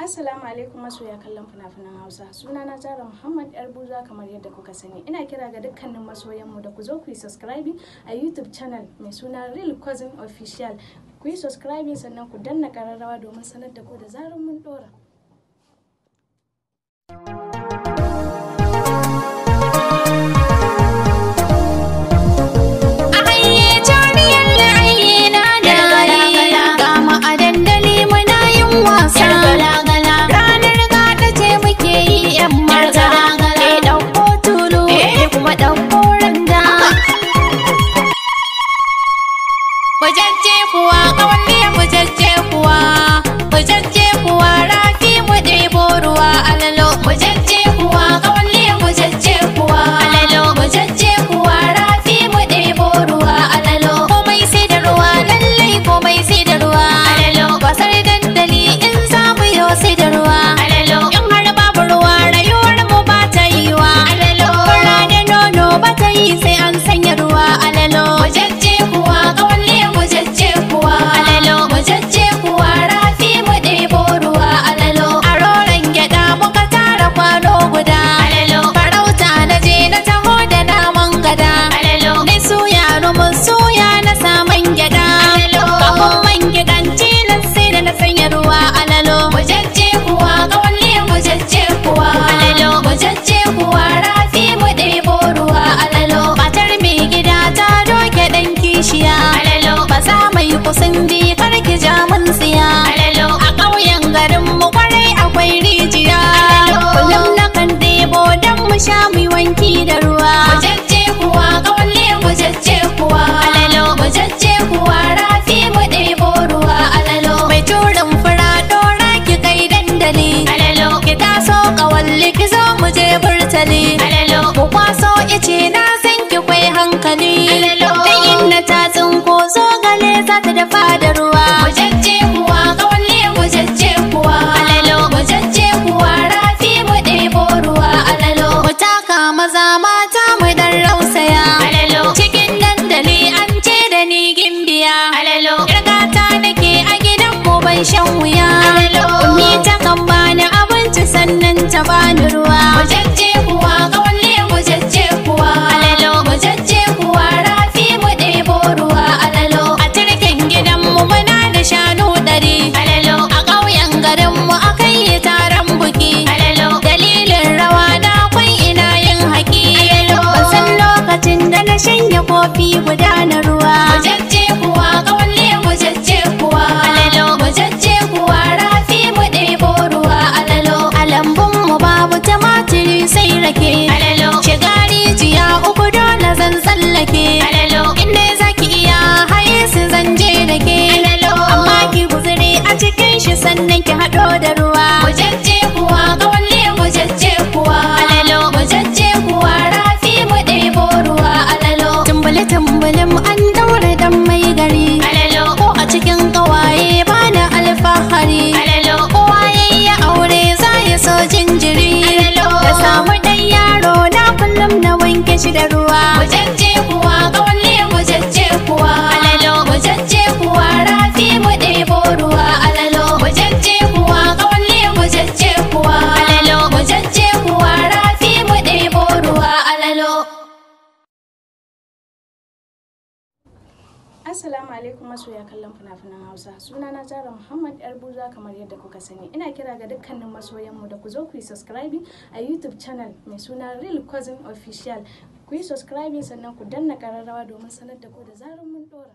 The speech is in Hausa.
Assalamu alaikum masoya kallon fina-finan Hausa. Sunana Zara Muhammad yar Buza kamar yadda kuka sani. Ina kira ga dukkanin masoyanmu da ku zo ku yi subscribing a YouTube channel mai suna Real Cousin Official. Ku yi subscribing sannan ku danna ƙararrawa domin sanar da ku da zarar mun dora. Sun bi karki jamun tsiya a ƙauyen garin mu kwarai akwai rijiya kullum na kan debo don mu sha mu wanki da ruwa mujajje kuwa ƙauye mujajje kuwa mujajje kuwa rafi mu debo ruwa mai turin fura dora ki kai dandali ki taso ƙawalli ki zo mu je burtali mu kwaso ice na san ki kwai hankali da inna ta tsinko zo za ta dafa da ruwa mujajje kuwa ƙauye mujajje kuwa mujajje kuwa rafi mu ɗebo ruwa mu taka maza mata mu dan rausaya cikin dandali an ce da ni gimbiya ƙirgata nake a gidan mu ban shan wuya ummi ta kan bani abinci sannan ta bani ruwa mujajje kuwa ƙauye mujajje kuwa mujajje kuwa rafi mu ɗebo ruwa muna da shanu ɗari a ƙauyen garinmu akan yi taron buki dalilin rawa na kwai ina yin haƙi ban san lokacin da na shanye kofi guda na ruwa mujajje kuwa ƙauye mujajje kuwa mujajje kuwa rafi mu ɗebo ruwa a lambunmu babu tumatiri sai rake shiga rijiya uku dole zan tsallake inda zaki iya haye su zan je da ke shi sannan ki haɗo da ruwa mujajje kuwa ƙauye mujajje kuwa mujajje kuwa rafi mu ɗebo ruwa tumbuli tumbulin an daure dan mai gari ko a cikin ƙawaye bana alfahari kowa ya aure za ya so jinjiri da samu ɗan yaro na kullum na wanke shi da ruwa mujajje kuwa ƙauye mujajje kuwa mujajje kuwa rafi mu ɗebo ruwa mujajje kuwa ƙauye mujajje kuwa mujajje kuwa rafi mu ɗebo ruwa Assalamu alaikum masoya kallon fina-finan Hausa. Sunana Zara Muhammad yar Buza kamar yadda kuka sani. Ina kira ga dukkanin masoyanmu da ku zo ku yi subscribing a YouTube channel mai suna Real Cousin Official. Ku yi subscribing sannan ku danna ƙararrawa domin sanar da ku da zarar mun dora.